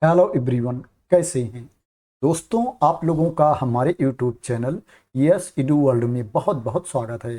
Hello everyone, कैसे हैं दोस्तों। आप लोगों का हमारे YouTube channel yes edu world में बहुत बहुत स्वागत है।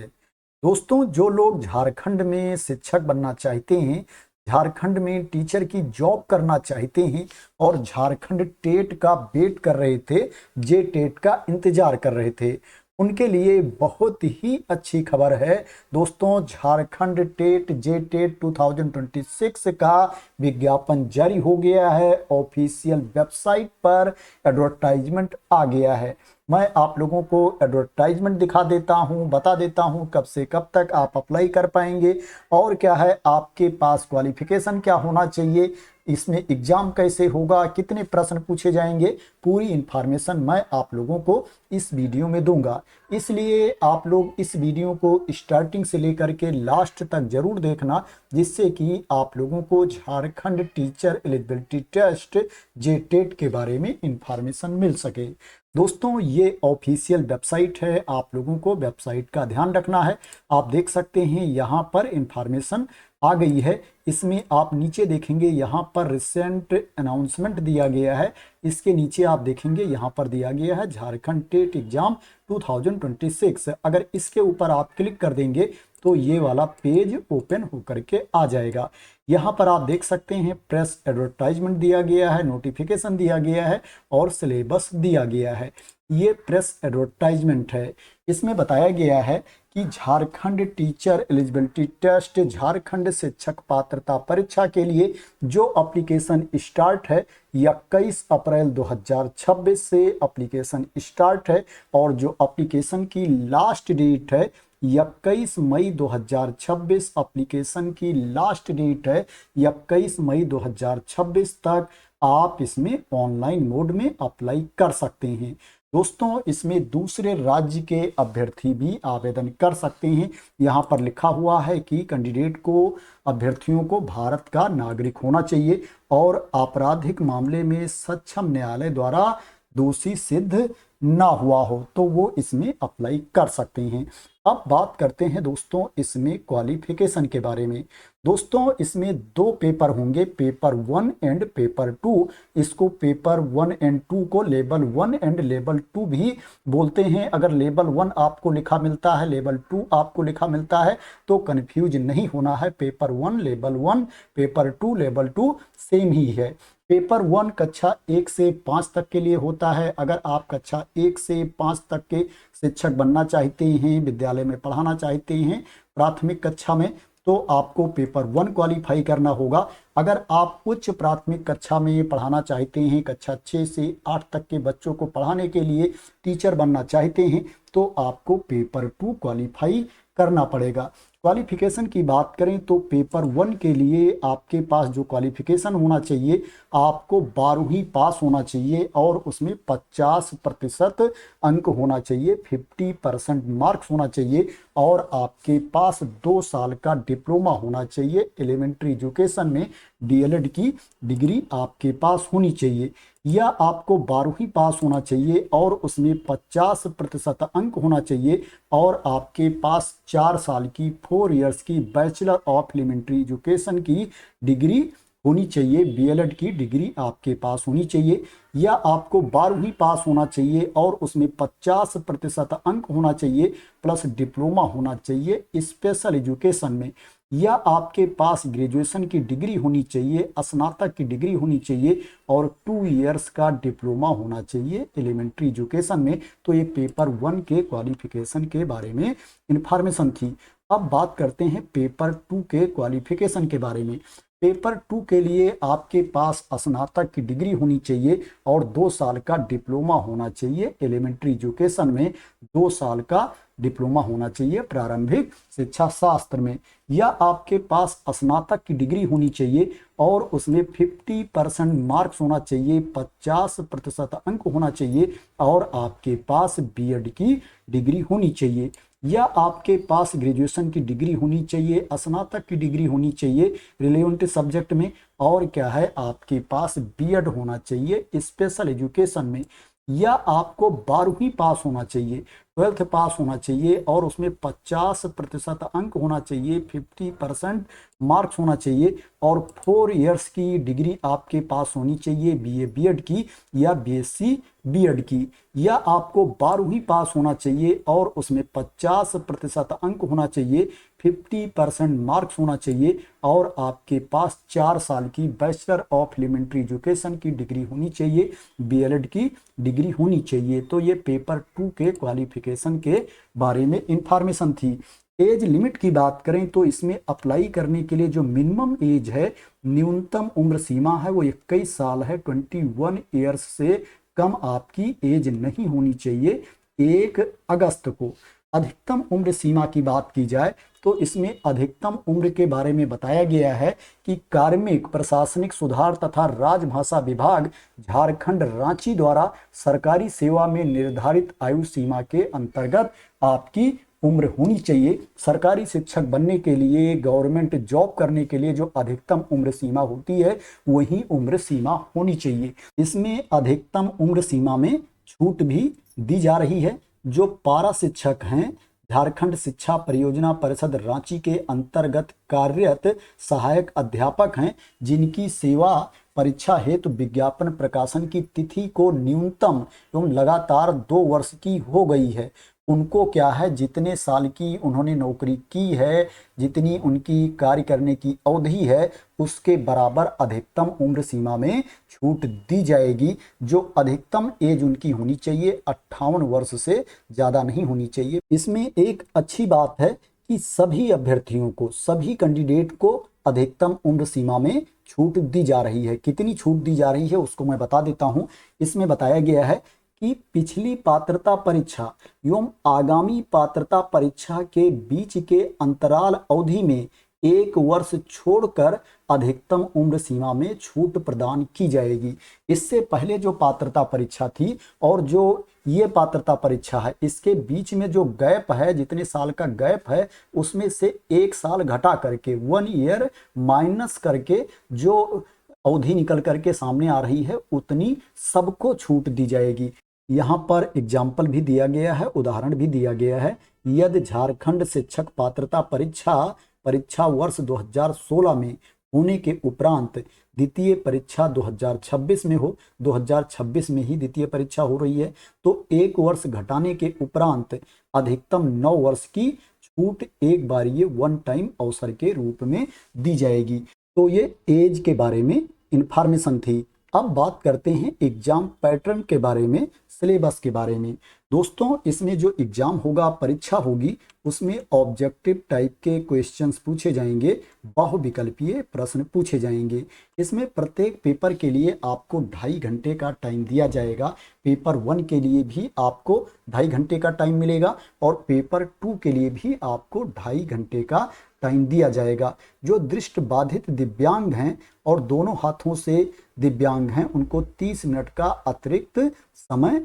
दोस्तों, जो लोग झारखंड में शिक्षक बनना चाहते हैं, झारखंड में टीचर की जॉब करना चाहते हैं और झारखंड टेट का वेट कर रहे थे, जे टेट का इंतजार कर रहे थे, उनके लिए बहुत ही अच्छी खबर है। दोस्तों, झारखंड टेट जे टेट 2026 का विज्ञापन जारी हो गया है। ऑफिशियल वेबसाइट पर एडवर्टाइजमेंट आ गया है। मैं आप लोगों को एडवर्टाइजमेंट दिखा देता हूं, बता देता हूं कब से कब तक आप अप्लाई कर पाएंगे और क्या है, आपके पास क्वालिफिकेशन क्या होना चाहिए, इसमें एग्जाम कैसे होगा, कितने प्रश्न पूछे जाएंगे, पूरी इंफॉर्मेशन मैं आप लोगों को इस वीडियो में दूंगा। इसलिए आप लोग इस वीडियो को स्टार्टिंग से लेकर के लास्ट तक जरूर देखना, जिससे कि आप लोगों को झारखंड टीचर एलिजिबिलिटी टेस्ट जे टेट के बारे में इंफॉर्मेशन मिल सके। दोस्तों, ये ऑफिशियल वेबसाइट है, आप लोगों को वेबसाइट का ध्यान रखना है। आप देख सकते हैं यहाँ पर इंफॉर्मेशन आ गई है। इसमें आप नीचे देखेंगे, यहाँ पर रिसेंट अनाउंसमेंट दिया गया है। इसके नीचे आप देखेंगे यहाँ पर दिया गया है झारखंड टेट एग्जाम 2026। अगर इसके ऊपर आप क्लिक कर देंगे तो ये वाला पेज ओपन होकर के आ जाएगा। यहाँ पर आप देख सकते हैं प्रेस एडवर्टाइजमेंट दिया गया है, नोटिफिकेशन दिया गया है और सिलेबस दिया गया है। ये प्रेस एडवर्टाइजमेंट है। इसमें बताया गया है कि Jharkhand teacher eligibility test Jharkhand शिक्षक पात्रता परीक्षा के लिए जो एप्लीकेशन स्टार्ट है 21 अप्रैल 2026 से एप्लीकेशन स्टार्ट है और जो एप्लीकेशन की लास्ट डेट है 21 मई 2026। एप्लीकेशन की लास्ट डेट है 21 मई 2026 तक आप इसमें ऑनलाइन मोड में अप्लाई कर सकते हैं। दोस्तों, इसमें दूसरे राज्य के अभ्यर्थी भी आवेदन कर सकते हैं। यहाँ पर लिखा हुआ है कि कैंडिडेट को, अभ्यर्थियों को भारत का नागरिक होना चाहिए और आपराधिक मामले में सक्षम न्यायालय द्वारा दोषी सिद्ध ना हुआ हो तो वो इसमें अप्लाई कर सकते हैं। अब बात करते हैं दोस्तों इसमें क्वालिफिकेशन के बारे में। दोस्तों, इसमें दो पेपर होंगे, पेपर 1 एंड पेपर 2। इसको पेपर 1 एंड 2 को लेवल 1 एंड लेवल 2 भी बोलते हैं। अगर लेवल 1 आपको लिखा मिलता है, लेवल 2 आपको लिखा मिलता है तो कंफ्यूज नहीं होना है। Paper 1 level 1, paper 2 level 2 same ही है। पेपर 1 कक्षा 1 से 5 तक के लिए होता है। अगर आप कक्षा 1 से 5 तक के शिक्षक बनना चाहते हैं, विद्यालय में पढ़ाना चाहते हैं प्राथमिक कक्षा में, तो आपको पेपर 1 क्वालिफाई करना होगा। अगर आप उच्च प्राथमिक कक्षा में पढ़ाना चाहते हैं, कक्षा 6 से 8 तक के बच्चों को पढ़ाने के लिए टीचर बनना चाहते हैं, तो आपको पेपर 2 क्वालिफाई करना पड़ेगा। क्वालिफिकेशन की बात करें तो पेपर 1 के लिए आपके पास जो क्वालिफिकेशन होना चाहिए, आपको 12वीं पास होना चाहिए और उसमें 50% अंक होना चाहिए, 50% मार्क्स होना चाहिए और आपके पास 2 साल का डिप्लोमा होना चाहिए। एलिमेंट्री एजुकेशन में डीएलएड की डिग्री आपके पास होनी चाहिए, या आपको 12वीं पास होना चाहिए और उसमें 50% अंक होना चाहिए और आपके पास 4 साल की 4 इयर्स की बैचलर ऑफ एलिमेंट्री एजुकेशन की डिग्री होनी चाहिए, बीएलएड की डिग्री आपके पास होनी चाहिए, या आपको 12वीं पास होना चाहिए और उसमें 50% अंक होना चाहिए प्लस डिप्लोमा होना चाहिए स्पेशल एजुकेशन में, या आपके पास ग्रेजुएशन की डिग्री होनी चाहिए, स्नातक की डिग्री होनी चाहिए और 2 इयर्स का डिप्लोमा होना चाहिए एलिमेंट्री एजुकेशन में। तो ये पेपर 1 के क्वालिफिकेशन के बारे में इंफॉर्मेशन थी। अब बात करते हैं पेपर 2 के क्वालिफिकेशन के बारे में। पेपर 2 के लिए आपके पास स्नातक की डिग्री होनी चाहिए और 2 साल का डिप्लोमा होना चाहिए एलिमेंट्री एजुकेशन में, 2 साल का डिप्लोमा होना चाहिए प्रारंभिक शिक्षा शास्त्र में, या आपके पास स्नातक की डिग्री होनी चाहिए और उसमें 50% मार्क्स होना चाहिए, 50% अंक होना चाहिए और आपके पास बीएड की डिग्री होनी चाहिए, या आपके पास ग्रेजुएशन की डिग्री होनी चाहिए, स्नातक की डिग्री होनी चाहिए रिलेवेंट सब्जेक्ट में, और क्या है, आपके पास बीएड होना चाहिए स्पेशल एजुकेशन में, या आपको 12वीं पास होना चाहिए। ट्वेल्थ पास होना चाहिए और उसमें 50% अंक होना चाहिए, 50% मार्क्स होना चाहिए और 4 इयर्स की डिग्री आपके पास होनी चाहिए, बीए बीएड की या बीएससी बीएड की, या आपको 12वीं पास होना चाहिए और उसमें 50% अंक होना चाहिए, 50% मार्क्स होना चाहिए और आपके पास 4 साल की बैचलर ऑफ एलिमेंट्री एजुकेशन की डिग्री होनी चाहिए, बीएलएड की डिग्री होनी चाहिए। तो ये पेपर 2 के क्वालिफिकेशन के बारे में इंफॉर्मेशन थी। एज लिमिट की बात करें तो इसमें अप्लाई करने के लिए जो मिनिमम एज है, न्यूनतम उम्र सीमा है वो 21 साल है। 21 ईयर्स से कम आपकी एज नहीं होनी चाहिए 1 अगस्त को। अधिकतम उम्र सीमा की बात की जाए तो इसमें अधिकतम उम्र के बारे में बताया गया है कि कार्मिक प्रशासनिक सुधार तथा राजभाषा विभाग झारखंड रांची द्वारा सरकारी सेवा में निर्धारित आयु सीमा के अंतर्गत आपकी उम्र होनी चाहिए। सरकारी शिक्षक बनने के लिए, गवर्नमेंट जॉब करने के लिए जो अधिकतम उम्र सीमा होती है वही उम्र सीमा होनी चाहिए। इसमें अधिकतम उम्र सीमा में छूट भी दी जा रही है। जो पारा शिक्षक हैं, झारखंड शिक्षा परियोजना परिषद रांची के अंतर्गत कार्यरत सहायक अध्यापक हैं, जिनकी सेवा परीक्षा हेतु विज्ञापन प्रकाशन की तिथि को न्यूनतम एवं लगातार 2 वर्ष की हो गई है, उनको क्या है, जितने साल की उन्होंने नौकरी की है, जितनी उनकी कार्य करने की अवधि है, उसके बराबर अधिकतम उम्र सीमा में छूट दी जाएगी। जो अधिकतम एज उनकी होनी चाहिए 58 वर्ष से ज़्यादा नहीं होनी चाहिए। इसमें एक अच्छी बात है कि सभी अभ्यर्थियों को, सभी कैंडिडेट को अधिकतम उम्र सीमा में छूट दी जा रही है। कितनी छूट दी जा रही है उसको मैं बता देता हूँ। इसमें बताया गया है कि पिछली पात्रता परीक्षा एवं आगामी पात्रता परीक्षा के बीच के अंतराल अवधि में 1 वर्ष छोड़कर अधिकतम उम्र सीमा में छूट प्रदान की जाएगी। इससे पहले जो पात्रता परीक्षा थी और जो ये पात्रता परीक्षा है, इसके बीच में जो गैप है, जितने साल का गैप है, उसमें से 1 साल घटा करके 1 ईयर माइनस करके जो अवधि निकल करके सामने आ रही है उतनी सबको छूट दी जाएगी। यहाँ पर एग्जाम्पल भी दिया गया है, उदाहरण भी दिया गया है। यदि झारखंड शिक्षक पात्रता परीक्षा वर्ष 2016 में होने के उपरांत द्वितीय परीक्षा 2026 में हो, 2026 में ही द्वितीय परीक्षा हो रही है, तो 1 वर्ष घटाने के उपरांत अधिकतम 9 वर्ष की छूट एक बार ये वन टाइम अवसर के रूप में दी जाएगी। तो ये एज के बारे में इंफॉर्मेशन थी। अब बात करते हैं एग्जाम पैटर्न के बारे में, सिलेबस के बारे में। दोस्तों, इसमें जो एग्जाम होगा, परीक्षा होगी, उसमें ऑब्जेक्टिव टाइप के क्वेश्चंस पूछे जाएंगे, बहुविकल्पीय प्रश्न पूछे जाएंगे। इसमें प्रत्येक पेपर के लिए आपको 2.5 घंटे का टाइम दिया जाएगा। पेपर 1 के लिए भी आपको 2.5 घंटे का टाइम मिलेगा और पेपर 2 के लिए भी आपको 2.5 घंटे का टाइम दिया जाएगा। जो दृष्टि बाधित दिव्यांग हैं और दोनों हाथों से दिव्यांग हैं, उनको 30 मिनट का अतिरिक्त समय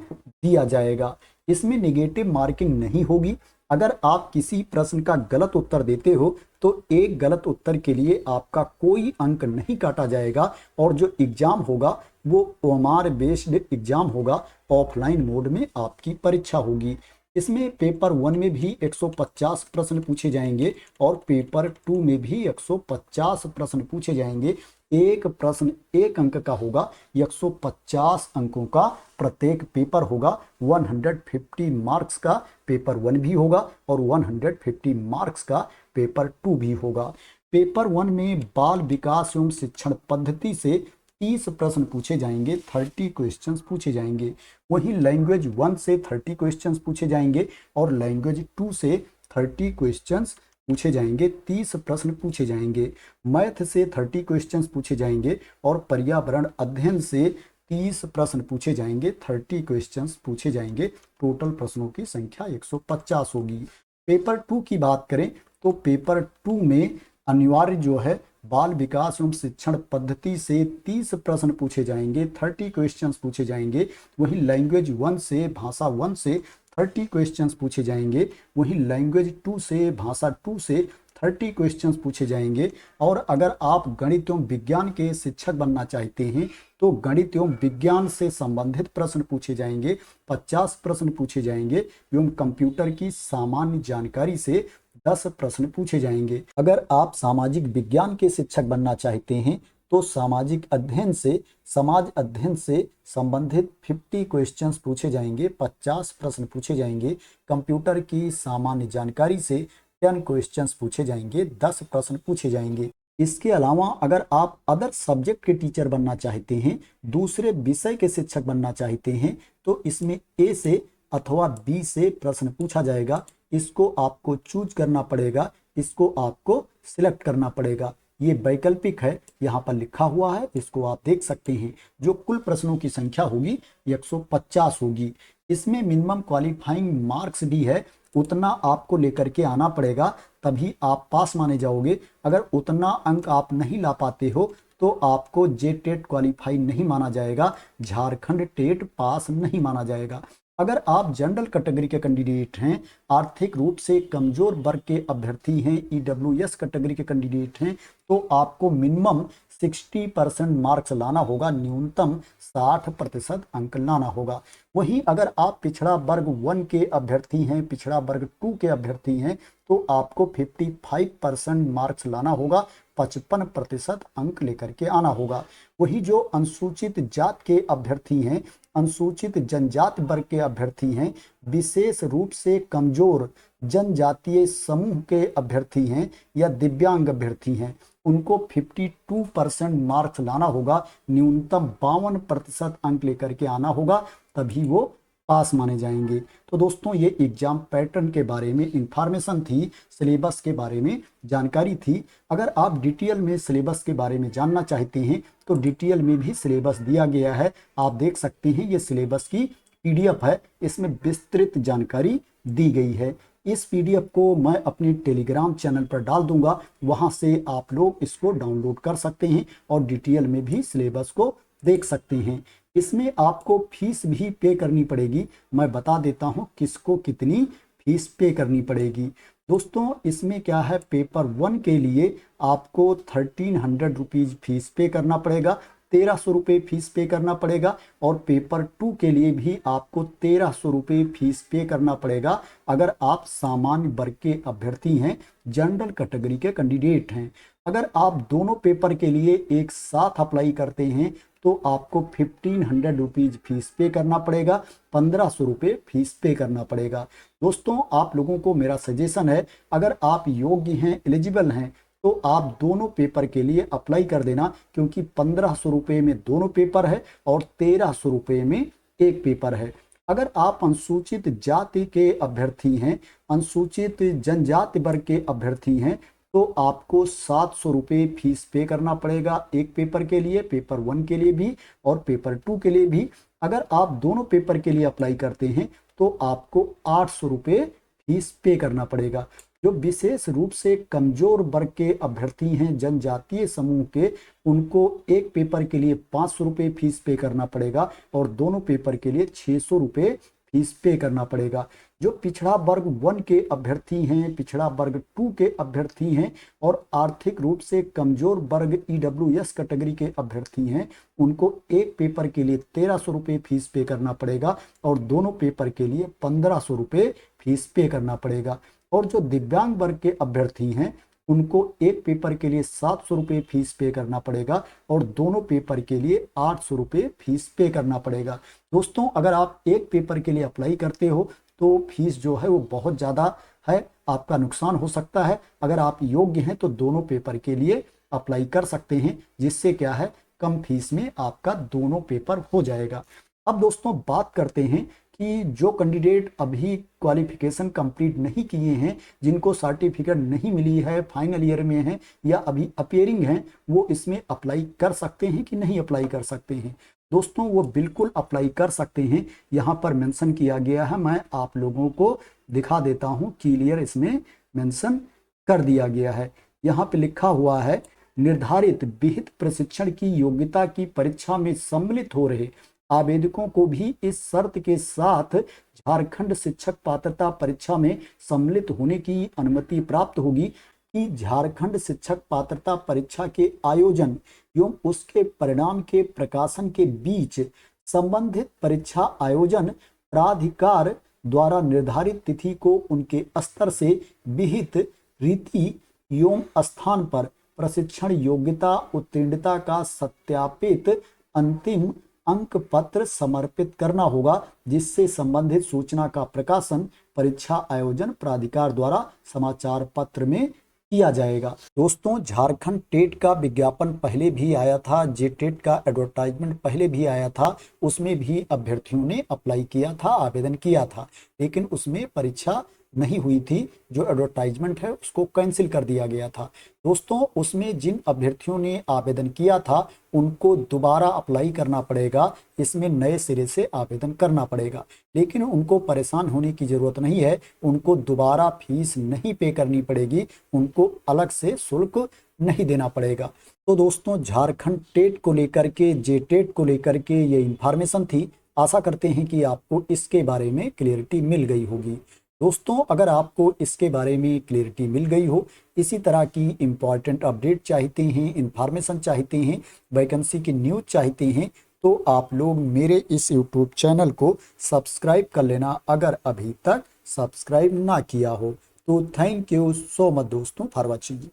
दिया जाएगा। इसमें नेगेटिव मार्किंग नहीं होगी। अगर आप किसी प्रश्न का गलत उत्तर देते हो तो एक गलत उत्तर के लिए आपका कोई अंक नहीं काटा जाएगा और जो एग्जाम होगा वो ओएमआर बेस्ड एग्जाम होगा, ऑफलाइन मोड में आपकी परीक्षा होगी। इसमें पेपर 1 में भी 150 प्रश्न पूछे जाएंगे और पेपर 2 में भी 150 प्रश्न पूछे जाएंगे। एक प्रश्न 1 अंक का होगा, 150 अंकों का प्रत्येक पेपर होगा। 150 मार्क्स का पेपर 1 भी होगा और 150 मार्क्स का पेपर 2 भी होगा। पेपर 1 में बाल विकास एवं शिक्षण पद्धति से 30 प्रश्न पूछे जाएंगे, 30 क्वेश्चंस पूछे जाएंगे। वहीं लैंग्वेज 1 से 30 क्वेश्चंस पूछे जाएंगे और लैंग्वेज 2 से 30 क्वेश्चंस पूछे जाएंगे, 30 प्रश्न पूछे जाएंगे। मैथ से 30 क्वेश्चंस पूछे जाएंगे और पर्यावरण अध्ययन से 30 प्रश्न पूछे जाएंगे, 30 क्वेश्चंस पूछे जाएंगे। टोटल प्रश्नों की संख्या 150 होगी। पेपर 2 की बात करें तो पेपर 2 में अनिवार्य जो है बाल विकास एवं शिक्षण पद्धति से 30 प्रश्न पूछे जाएंगे, 30 क्वेश्चंस पूछे जाएंगे। वहीं लैंग्वेज 1 से, भाषा 1 से 30 क्वेश्चंस पूछे जाएंगे। वहीं लैंग्वेज 2 से, भाषा 2 से 30 क्वेश्चंस पूछे जाएंगे। और अगर आप गणित एवं विज्ञान के शिक्षक बनना चाहते हैं तो गणित एवं विज्ञान से संबंधित प्रश्न पूछे जाएंगे, 50 प्रश्न पूछे जाएंगे एवं कंप्यूटर की सामान्य जानकारी से 10 प्रश्न पूछे जाएंगे। अगर आप सामाजिक विज्ञान के शिक्षक बनना चाहते हैं तो सामाजिक अध्ययन से समाज अध्ययन से संबंधित 50 क्वेश्चंस पूछे जाएंगे, 50 प्रश्न पूछे जाएंगे। कंप्यूटर की सामान्य जानकारी से 10 क्वेश्चंस पूछे जाएंगे, 10 प्रश्न पूछे जाएंगे। इसके अलावा अगर आप अदर सब्जेक्ट के टीचर बनना चाहते हैं, दूसरे विषय के शिक्षक बनना चाहते हैं, तो इसमें ए से अथवा बी से प्रश्न पूछा जाएगा। इसको आपको चूज करना पड़ेगा, इसको आपको सिलेक्ट करना पड़ेगा। ये वैकल्पिक है, यहाँ पर लिखा हुआ है, इसको आप देख सकते हैं। जो कुल प्रश्नों की संख्या होगी 150 होगी। इसमें मिनिमम क्वालिफाइंग मार्क्स भी है, उतना आपको लेकर के आना पड़ेगा, तभी आप पास माने जाओगे। अगर उतना अंक आप नहीं ला पाते हो तो आपको जे टेट क्वालिफाई नहीं माना जाएगा, झारखंड टेट पास नहीं माना जाएगा। अगर आप जनरल कैटेगरी के कैंडिडेट हैं, आर्थिक रूप से कमजोर वर्ग के अभ्यर्थी हैं, ईडब्ल्यूएस कैटेगरी के कैंडिडेट हैं, तो आपको मिनिमम 60% मार्क्स लाना होगा, न्यूनतम 60% अंक लाना होगा। वहीं अगर आप पिछड़ा वर्ग 1 के अभ्यर्थी हैं, पिछड़ा वर्ग 2 के अभ्यर्थी हैं, तो आपको 55% मार्क्स लाना होगा, 55% अंक लेकर के आना होगा। वही जो अनुसूचित जात के अभ्यर्थी हैं, अनुसूचित जनजाति वर्ग के अभ्यर्थी हैं, विशेष रूप से कमजोर जनजातीय समूह के अभ्यर्थी हैं या दिव्यांग अभ्यर्थी हैं, उनको 52% मार्क्स लाना होगा, न्यूनतम 52% अंक लेकर के आना होगा, तभी वो पास माने जाएंगे। तो दोस्तों ये एग्जाम पैटर्न के बारे में इंफॉर्मेशन थी, सिलेबस के बारे में जानकारी थी। अगर आप डिटेल में सिलेबस के बारे में जानना चाहते हैं तो डिटेल में भी सिलेबस दिया गया है, आप देख सकते हैं। ये सिलेबस की पीडीएफ है, इसमें विस्तृत जानकारी दी गई है। इस पीडीएफ को मैं अपने टेलीग्राम चैनल पर डाल दूंगा, वहां से आप लोग इसको डाउनलोड कर सकते हैं और डिटेल में भी सिलेबस को देख सकते हैं। इसमें आपको फीस भी पे करनी पड़ेगी, मैं बता देता हूं किसको कितनी फीस पे करनी पड़ेगी। दोस्तों इसमें क्या है, पेपर 1 के लिए आपको 1300 रुपीज़ फीस पे करना पड़ेगा, 1300 रुपये फीस पे करना पड़ेगा। और पेपर 2 के लिए भी आपको 1300 रुपये फीस पे करना पड़ेगा अगर आप सामान्य वर्ग के अभ्यर्थी हैं, जनरल कैटेगरी के कैंडिडेट हैं। अगर आप दोनों पेपर के लिए एक साथ अप्लाई करते हैं तो आपको 1500 रुपीज़ फीस पे करना पड़ेगा, 1500 रुपये फीस पे करना पड़ेगा। दोस्तों आप लोगों को मेरा सजेशन है, अगर आप योग्य हैं, एलिजिबल हैं, तो आप दोनों पेपर के लिए अप्लाई कर देना, क्योंकि 1500 रुपये में दोनों पेपर है और 1300 रुपये में एक पेपर है। अगर आप अनुसूचित जाति के अभ्यर्थी हैं, अनुसूचित जनजाति वर्ग के अभ्यर्थी हैं, तो आपको 700 रुपये फीस पे करना पड़ेगा एक पेपर के लिए, पेपर 1 के लिए भी और पेपर 2 के लिए भी। अगर आप दोनों पेपर के लिए अप्लाई करते हैं तो आपको 800 रुपये फीस पे करना पड़ेगा। जो विशेष रूप से कमजोर वर्ग के अभ्यर्थी हैं, जनजातीय समूह के, उनको एक पेपर के लिए 500 रुपये फीस पे करना पड़ेगा और दोनों पेपर के लिए 600 रुपये फीस पे करना पड़ेगा। जो पिछड़ा वर्ग 1 के अभ्यर्थी हैं, पिछड़ा वर्ग 2 के अभ्यर्थी हैं और आर्थिक रूप से कमजोर वर्ग ईडब्ल्यूएस कैटेगरी के अभ्यर्थी हैं, उनको एक पेपर के लिए 1300 रुपये फीस पे करना पड़ेगा और दोनों पेपर के लिए 1500 रुपये फीस पे करना पड़ेगा। और जो दिव्यांग वर्ग के अभ्यर्थी हैं, उनको एक पेपर के लिए 700 रुपये फीस पे करना पड़ेगा और दोनों पेपर के लिए 800 रुपये फीस पे करना पड़ेगा। दोस्तों अगर आप एक पेपर के लिए अप्लाई करते हो तो फीस जो है वो बहुत ज़्यादा है, आपका नुकसान हो सकता है। अगर आप योग्य हैं तो दोनों पेपर के लिए अप्लाई कर सकते हैं, जिससे क्या है, कम फीस में आपका दोनों पेपर हो जाएगा। अब दोस्तों बात करते हैं कि जो कैंडिडेट अभी क्वालिफिकेशन कंप्लीट नहीं किए हैं, जिनको सर्टिफिकेट नहीं मिली है, फाइनल ईयर में हैं या अभी अपियरिंग हैं, वो इसमें अप्लाई कर सकते हैं कि नहीं अप्लाई कर सकते हैं। दोस्तों वो बिल्कुल अप्लाई कर सकते हैं, यहाँ पर मेंशन किया गया है, मैं आप लोगों को दिखा देता हूँ, क्लियर इसमें मेंशन कर दिया गया है। यहाँ पे लिखा हुआ है, निर्धारित विहित प्रशिक्षण की योग्यता की परीक्षा में सम्मिलित हो रहे आवेदकों को भी इस शर्त के साथ झारखंड शिक्षक पात्रता परीक्षा में सम्मिलित होने की अनुमति प्राप्त होगी कि झारखंड शिक्षक पात्रता परीक्षा के आयोजन एवं उसके परिणाम के प्रकाशन के बीच संबंधित परीक्षा आयोजन प्राधिकार द्वारा निर्धारित तिथि को उनके स्तर से विहित रीति एवं स्थान पर प्रशिक्षण योग्यता उत्तीर्णता का सत्यापित अंतिम अंक पत्र समर्पित करना होगा, जिससे संबंधित सूचना का प्रकाशन परीक्षा आयोजन प्राधिकार द्वारा समाचार पत्र में किया जाएगा। दोस्तों, झारखंड टेट का विज्ञापन पहले भी आया था, जेटेट का एडवर्टाइजमेंट पहले भी आया था, उसमें भी अभ्यर्थियों ने अप्लाई किया था, आवेदन किया था, लेकिन उसमें परीक्षा नहीं हुई थी। जो एडवर्टाइजमेंट है उसको कैंसिल कर दिया गया था। दोस्तों, उसमें जिन अभ्यर्थियों ने आवेदन किया था उनको दोबारा अप्लाई करना पड़ेगा, इसमें नए सिरे से आवेदन करना पड़ेगा, लेकिन उनको परेशान होने की जरूरत नहीं है, उनको दोबारा फीस नहीं पे करनी पड़ेगी, उनको अलग से शुल्क नहीं देना पड़ेगा। तो दोस्तों, झारखंड टेट को लेकर के, जेटेट को लेकर के ये इंफॉर्मेशन थी। आशा करते हैं कि आपको इसके बारे में क्लियरिटी मिल गई होगी। दोस्तों, अगर आपको इसके बारे में क्लियरिटी मिल गई हो, इसी तरह की इंपॉर्टेंट अपडेट चाहते हैं, इंफॉर्मेशन चाहते हैं, वैकेंसी की न्यूज चाहते हैं, तो आप लोग मेरे इस यूट्यूब चैनल को सब्सक्राइब कर लेना, अगर अभी तक सब्सक्राइब ना किया हो तो। थैंक यू सो मच दोस्तों फॉर वॉचिंग।